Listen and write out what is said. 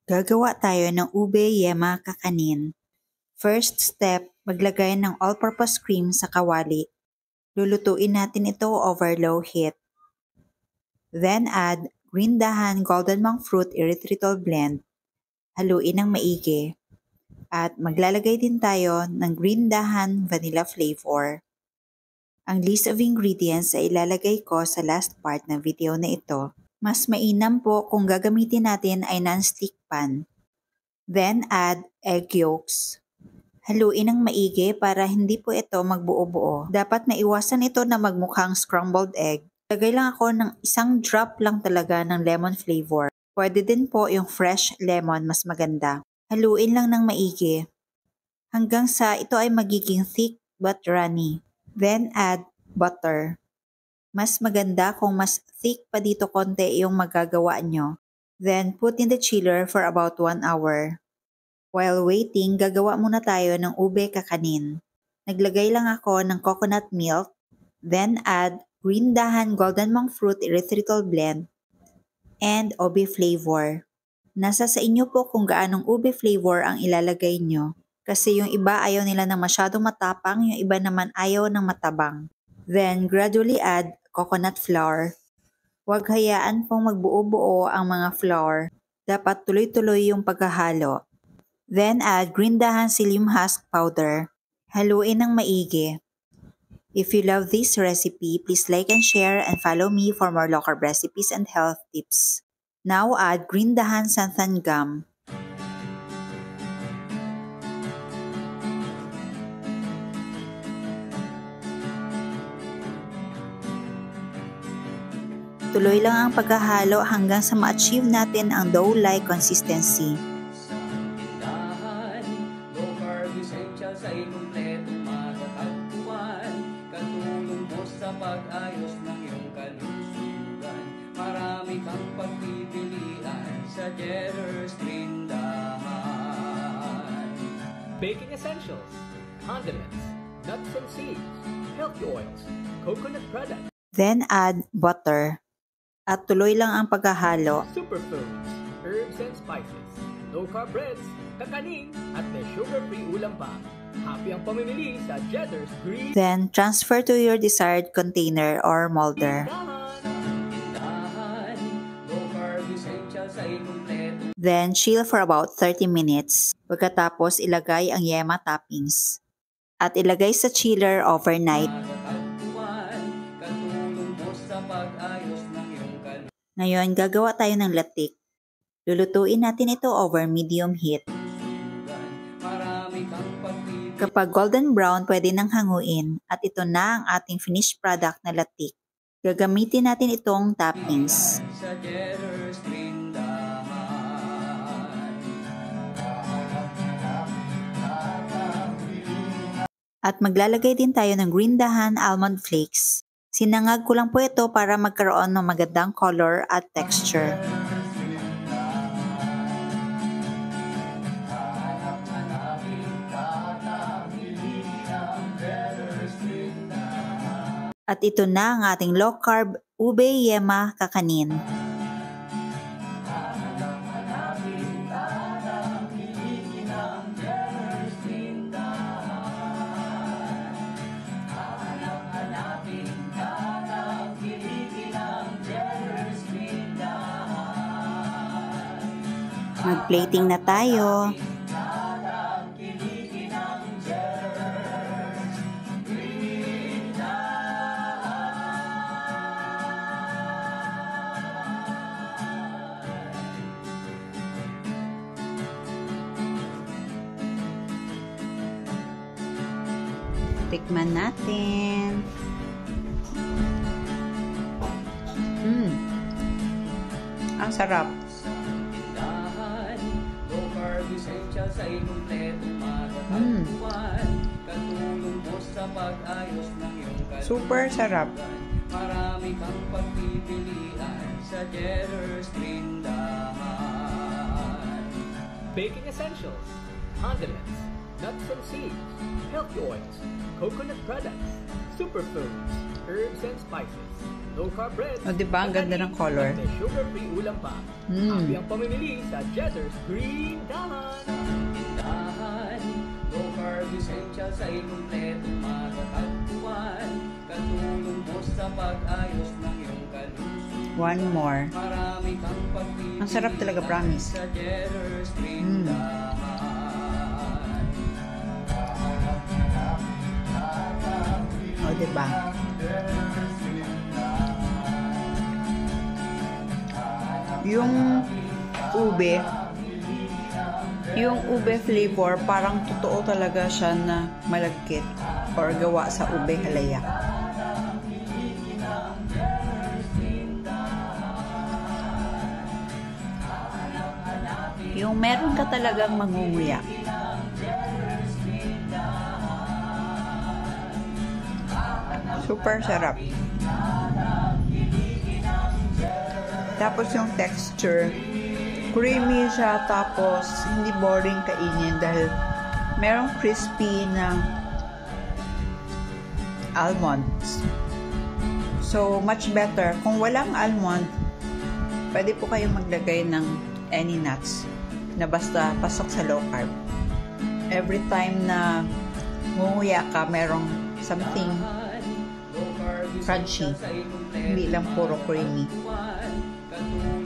Gagawa tayo ng ube yema kakanin. First step, maglagay ng all-purpose cream sa kawali. Lulutuin natin ito over low heat. Then add green dahan golden monk fruit erythritol blend. Haluin ng maigi. At maglalagay din tayo ng green dahan vanilla flavor. Ang list of ingredients ay ilalagay ko sa last part ng video na ito. Mas mainam po kung gagamitin natin ay non-stick pan. Then add egg yolks. Haluin ng maigi para hindi po ito magbuo-buo. Dapat maiwasan ito na magmukhang scrambled egg. Lagay lang ako ng isang drop lang talaga ng lemon flavor. Pwede din po yung fresh lemon, mas maganda. Haluin lang ng maigi hanggang sa ito ay magiging thick but runny. Then add butter. Mas maganda kung mas thick pa dito konti yung magagawa nyo. Then put in the chiller for about 1 hour. While waiting, gagawa muna tayo ng ube kakanin. Naglagay lang ako ng coconut milk, then add green dahan golden monk fruit erythritol blend, and ube flavor. Nasa sa inyo po kung gaanong ube flavor ang ilalagay nyo. Kasi yung iba ayaw nila ng masyadong matapang, yung iba naman ayaw ng matabang. Then gradually add coconut flour. Huwag hayaan pong magbuo-buo ang mga flour. Dapat tuloy-tuloy yung paghahalo. Then add green dahan psyllium husk powder. Haluin ng maigi. If you love this recipe, please like and share and follow me for more low carb recipes and health tips. Now add green dahan xanthan gum. Tuloy lang ang paghahalo hanggang sa ma-achieve natin ang dough-like consistency. Ay kumpletong matatagpuan, katulong mo sa pag-ayos ng iyong kalusugan. Marami kang pagpipilian sa Jetter's Tindahan. Baking essentials, condiments, nuts and seeds, healthy oils, coconut products. Then add butter. At tuloy lang ang paghahalo. Superfoods, herbs and spices, low-carb breads, kakanin, at may sugar-free ulam pa. Happy ang pamimili sa Jetter's Green. Then transfer to your desired container or molder. Then chill for about 30 minutes. Pagkatapos ilagay ang yema toppings. At ilagay sa chiller overnight. Ngayon, gagawa tayo ng latik. Lulutuin natin ito over medium heat. Kapag golden brown, pwede nang hanguin at ito na ang ating finished product na latik. Gagamitin natin itong toppings. At maglalagay din tayo ng green dahan almond flakes. Sinangag ko lang po ito para magkaroon ng magandang color at texture. At ito na ang ating low-carb ube yema kakanin. Mag-plating na tayo. Tikman natin. Ang sarap. Super sarap. Marami kang pagpipilian sa Jetter's Tindahan. Baking essentials, condiments, nuts and seeds, healthy oils, coconut products, superfoods, herbs and spices, low-carb breads, O, diba? Ang ganda ng color. at may sugar-free ulam pa. Happy ang pamimili sa Jedders Green Dahan. Tindahan, low carb essentials ay kumpletong matatagpuan. Katulong mo sa pag-ayos ng iyong kalusugan. One more. Marami kang pagpipilian. Ang sarap talaga, promise. Sa Jedders Green Dahan. O, diba? Yung ube flavor, parang totoo talaga siya na malagkit or gawa sa ube halaya. Yung meron ka talagang mangunguya. Super sarap. Tapos yung texture, creamy siya, tapos hindi boring kainin dahil merong crispy na almonds. So, much better. Kung walang almond, pwede po kayong maglagay ng any nuts na basta pasok sa low carb. Every time na ngunguya ka, merong something crunchy. Hindi lang puro creamy. Katulong